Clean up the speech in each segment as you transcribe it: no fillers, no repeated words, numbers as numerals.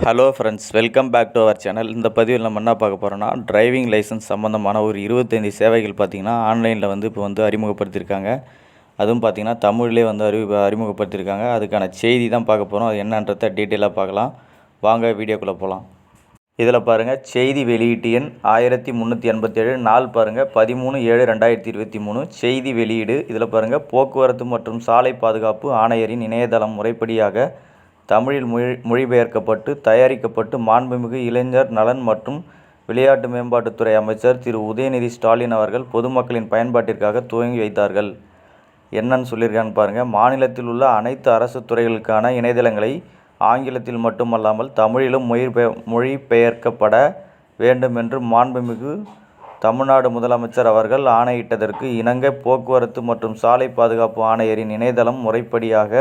Hello friends, welcome back to our channel. இந்த பதிவில் நம்ம என்ன பார்க்க போகிறோம்னா, டிரைவிங் லைசன்ஸ் சம்மந்தமான ஒரு 25 சேவைகள் பார்த்திங்கன்னா ஆன்லைனில் இப்போ அறிமுகப்படுத்தியிருக்காங்க. அதுவும் பார்த்திங்கன்னா தமிழ்லேயே அறிமுகப்படுத்தியிருக்காங்க. அதுக்கான செய்தி தான் பார்க்க போகிறோம். அது என்னன்றதை டீட்டெயிலாக பார்க்கலாம். வாங்க வீடியோக்குள்ளே போகலாம். இதில் பாருங்கள், செய்தி வெளியீட்டு எண் 1387, நாள் பாருங்கள் 13/7/2023. செய்தி வெளியீடு இதில் பாருங்கள், போக்குவரத்து மற்றும் சாலை பாதுகாப்பு ஆணையரின் இணையதளம் முறைப்படியாக தமிழில் மொழிபெயர்க்கப்பட்டு தயாரிக்கப்பட்டு மாண்புமிகு இளைஞர் நலன் மற்றும் விளையாட்டு மேம்பாட்டுத்துறை அமைச்சர் திரு உதயநிதி ஸ்டாலின் அவர்கள் பொதுமக்களின் பயன்பாட்டிற்காக துவங்கி வைத்தார்கள். என்னன்னு சொல்லியிருக்கான்னு பாருங்கள். மாநிலத்தில் உள்ள அனைத்து அரசு துறைகளுக்கான இணையதளங்களை ஆங்கிலத்தில் மட்டுமல்லாமல் தமிழிலும் மொழிபெயர்க்கப்பட வேண்டும் என்று மாண்புமிகு தமிழ்நாடு முதலமைச்சர் அவர்கள் ஆணையிட்டதற்கு இணங்க போக்குவரத்து மற்றும் சாலை பாதுகாப்பு ஆணையரின் இணையதளம் முறைப்படியாக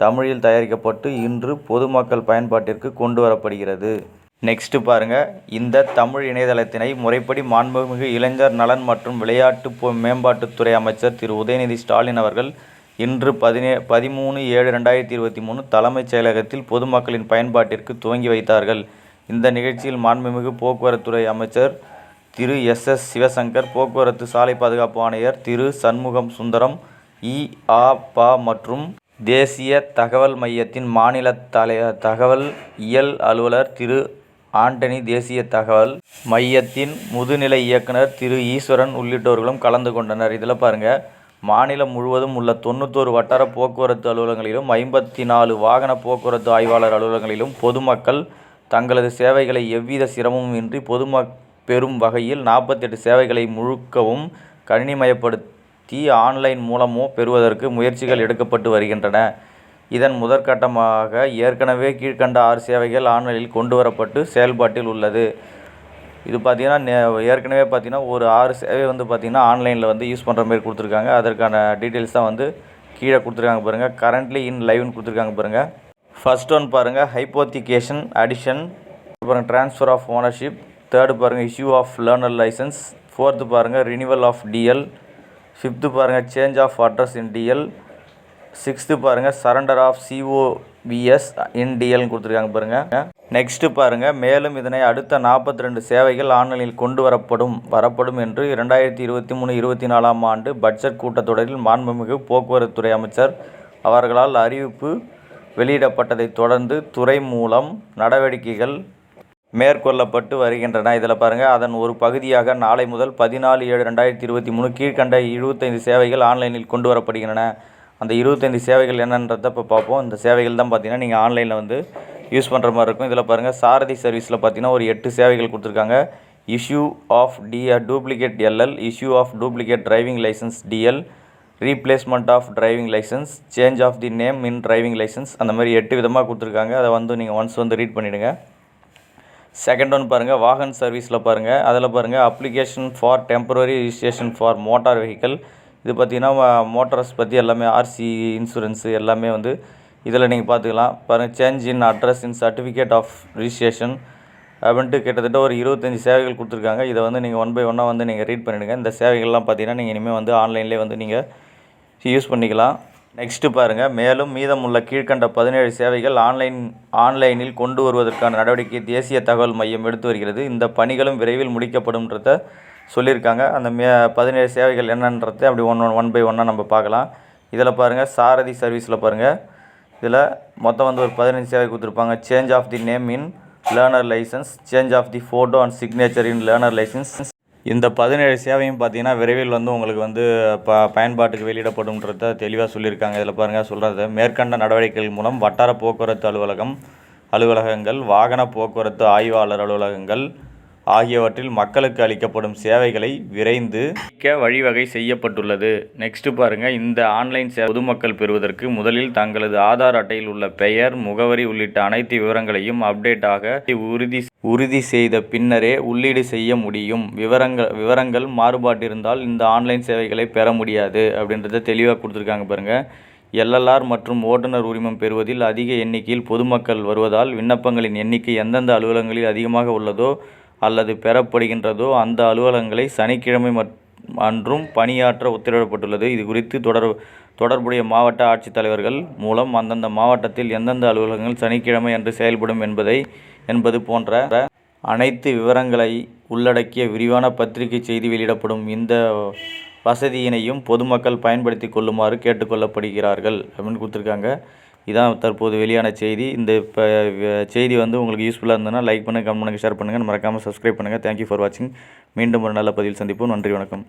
தமிழில் தயாரிக்கப்பட்டு இன்று பொதுமக்கள் பயன்பாட்டிற்கு கொண்டு வரப்படுகிறது. நெக்ஸ்ட்டு பாருங்கள், இந்த தமிழ் இணையதளத்தினை முறைப்படி மாண்புமிகு இளைஞர் நலன் மற்றும் விளையாட்டு மேம்பாட்டுத்துறை அமைச்சர் திரு உதயநிதி ஸ்டாலின் அவர்கள் இன்று 13/7/2023 தலைமைச் செயலகத்தில் பொதுமக்களின் பயன்பாட்டிற்கு துவங்கி வைத்தார்கள். இந்த நிகழ்ச்சியில் மாண்புமிகு போக்குவரத்துறை அமைச்சர் திரு எஸ் சிவசங்கர், போக்குவரத்து சாலை பாதுகாப்பு ஆணையர் திரு சண்முகம் சுந்தரம், இ.ஆ.ப. மற்றும் தேசிய தகவல் மையத்தின் மாநில தகவல் இயல் அலுவலர் திரு ஆண்டனி, தேசிய தகவல் மையத்தின் முதுநிலை இயக்குனர் திரு ஈஸ்வரன் உள்ளிட்டோர்களும் கலந்து கொண்டனர். இதில் பாருங்கள், மாநிலம் முழுவதும் உள்ள 91 வட்டார போக்குவரத்து அலுவலகங்களிலும் 54 வாகன போக்குவரத்து ஆய்வாளர் அலுவலகங்களிலும் பொதுமக்கள் தங்களது சேவைகளை எவ்வித சிரமமும் இன்றி பெறும் வகையில் 48 சேவைகளை முழுக்கவும் கணினிமயப்படுத்தி ஆன்லைன் மூலமோ பெறுவதற்கு முயற்சிகள் எடுக்கப்பட்டு வருகின்றன. இதன் முதற்கட்டமாக ஏற்கனவே கீழ்கண்ட 6 சேவைகள் ஆன்லைனில் கொண்டு வரப்பட்டு செயல்பாட்டில் உள்ளது. இது பார்த்திங்கன்னா ஏற்கனவே ஒரு 6 சேவை பார்த்திங்கன்னா ஆன்லைனில் யூஸ் பண்ணுற மாதிரி கொடுத்துருக்காங்க. அதற்கான டீட்டெயில்ஸ் தான் கீழே கொடுத்துருக்காங்க பாருங்கள். கரண்ட்லி இன் லைவ்னு கொடுத்துருக்காங்க பாருங்கள். ஃபர்ஸ்ட் ஒன் பாருங்கள், ஹைப்போத்திகேஷன் அடிஷன். பாருங்கள், ட்ரான்ஸ்ஃபர் ஆஃப் ஓனர்ஷிப். தேர்டு பாருங்கள், issue of learner licence. Fourth பாருங்கள், ரினிவல் ஆஃப் டிஎல். ஃபிஃப்த்து பாருங்கள், change of address in DL. Sixth பாருங்கள், சரண்டர் ஆஃப் சிஓவிஎஸ் இன் டிஎல்னு கொடுத்துருக்காங்க பாருங்கள். நெக்ஸ்ட்டு பாருங்கள், மேலும் இதனை அடுத்த 42 சேவைகள் ஆன்லைனில் கொண்டு வரப்படும் என்று 2023-24 ஆண்டு பட்ஜெட் கூட்டத்தொடரில் மாண்புமிகு போக்குவரத்துறை அமைச்சர் அவர்களால் அறிவிப்பு வெளியிடப்பட்டதைத் தொடர்ந்து துறை மூலம் நடவடிக்கைகள் மேற்கொள்ளப்பட்டு வருகின்றன. இதில் பாருங்கள், அதன் ஒரு பகுதியாக நாளை முதல் 14/7/2023 கீழ்கண்ட 25 சேவைகள் ஆன்லைனில் கொண்டு வரப்படுகின்றன. அந்த 25 சேவைகள் என்னன்றதை இப்போ பார்ப்போம். இந்த சேவைகள் தான் பார்த்திங்கன்னா நீங்கள் ஆன்லைனில் யூஸ் பண்ணுற மாதிரி இருக்கும். இதில் பாருங்கள், சாரதி சர்வீஸில் பார்த்திங்கன்னா ஒரு 8 சேவைகள் கொடுத்துருக்காங்க. Issue of duplicate LL, issue of duplicate driving licence DL, replacement of driving licence, change of the name in driving licence. அந்த மாதிரி 8 விதமாக கொடுத்துருக்காங்க. அதை நீங்கள் ஒன்ஸ் ரீட் பண்ணிவிடுங்க. செகண்ட் ஒன் பாருங்கள், வாகன் சர்வீஸில் பாருங்கள். அதில் பாருங்கள், application for temporary registration for motor vehicle. இது பார்த்திங்கன்னா மோட்டார்ஸ் பற்றி எல்லாமே, ஆர்சி, இன்சூரன்ஸு எல்லாமே இதில் நீங்கள் பார்த்துக்கலாம். பாருங்கள், change in address in certificate of registration அப்படின்ட்டு கிட்டத்தட்ட ஒரு 25 சேவைகள் கொடுத்துருக்காங்க. இதை நீங்கள் ஒன் பை ஒன்னாக நீங்கள் ரீட் பண்ணிவிடுங்க. இந்த சேவைகள்லாம் பார்த்திங்கன்னா நீங்கள் இனிமேல் ஆன்லைன்லேயே நீங்கள் யூஸ் பண்ணிக்கலாம். நெக்ஸ்ட்டு பாருங்கள், மேலும் மீதமுள்ள கீழ்கண்ட 17 சேவைகள் ஆன்லைனில் கொண்டு வருவதற்கான நடவடிக்கை தேசிய தகவல் மையம் எடுத்து வருகிறது. இந்த பணிகளும் விரைவில் முடிக்கப்படும்ன்றத சொல்லியிருக்காங்க. அந்த 17 சேவைகள் என்னன்றதை அப்படி ஒன் பை ஒன்னாக நம்ம பார்க்கலாம். இதில் பாருங்கள், சாரதி சர்வீஸில் பாருங்கள், இதில் மொத்தம் ஒரு 15 சேவை கொடுத்துருப்பாங்க. Change of the name in learner licence, change of the photo and signature in learner licence. இந்த 17 சேவையும் பார்த்திங்கன்னா விரைவில் உங்களுக்கு பயன்பாட்டுக்கு வெளியிடப்படும்ன்றத தெளிவாக சொல்லியிருக்காங்க. இதில் பாருங்கள் சொல்கிறது, மேற்கண்ட நடவடிக்கைகள் மூலம் வட்டார போக்குவரத்து அலுவலகங்கள், வாகன போக்குவரத்து ஆய்வாளர் அலுவலகங்கள் ஆகியவற்றில் மக்களுக்கு அளிக்கப்படும் சேவைகளை விரைந்து வழிவகை செய்யப்பட்டுள்ளது. நெக்ஸ்ட்டு பாருங்கள், இந்த ஆன்லைன் பொதுமக்கள் பெறுவதற்கு முதலில் தங்களது ஆதார் அட்டையில் உள்ள பெயர், முகவரி உள்ளிட்ட அனைத்து விவரங்களையும் அப்டேட்டாக உறுதி செய்த பின்னரே உள்ளீடு செய்ய முடியும். விவரங்கள் மாறுபாட்டிருந்தால் இந்த ஆன்லைன் சேவைகளை பெற முடியாது அப்படின்றத தெளிவாக கொடுத்துருக்காங்க பாருங்கள். எல்எல்ஆர் மற்றும் ஓட்டுநர் உரிமம் பெறுவதில் அதிக எண்ணிக்கையில் பொதுமக்கள் வருவதால் விண்ணப்பங்களின் எண்ணிக்கை எந்தெந்த அலுவலகங்களில் அதிகமாக உள்ளதோ அல்லது பெறப்படுகின்றதோ அந்த அலுவலகங்களை சனிக்கிழமை அன்றும் பணியாற்ற உத்தரவிடப்பட்டுள்ளது. இது குறித்து தொடர்புடைய மாவட்ட ஆட்சித்தலைவர்கள் மூலம் அந்தந்த மாவட்டத்தில் எந்தெந்த அலுவலகங்கள் சனிக்கிழமை அன்று செயல்படும் என்பது போன்ற அனைத்து விவரங்களை உள்ளடக்கிய விரிவான பத்திரிகை செய்தி வெளியிடப்படும். இந்த வசதியினையும் பொதுமக்கள் பயன்படுத்தி கொள்ளுமாறு கேட்டுக்கொள்ளப்படுகிறார்கள் அப்படின்னு கொடுத்துருக்காங்க. இதான் தற்போது வெளியான செய்தி. இந்த செய்தி உங்களுக்கு யூஸ்ஃபுல்லாக இருந்ததுன்னா லைக் பண்ணுங்கள், கமெண்ட் பண்ணுங்கள், ஷேர் பண்ணுங்கள், மறக்காமல் சப்ஸ்கிரைப் பண்ணுங்கள். தேங்க்யூ ஃபார் வாட்சிங். மீண்டும் ஒரு நல்ல பதிவில் சந்திப்போம். நன்றி, வணக்கம்.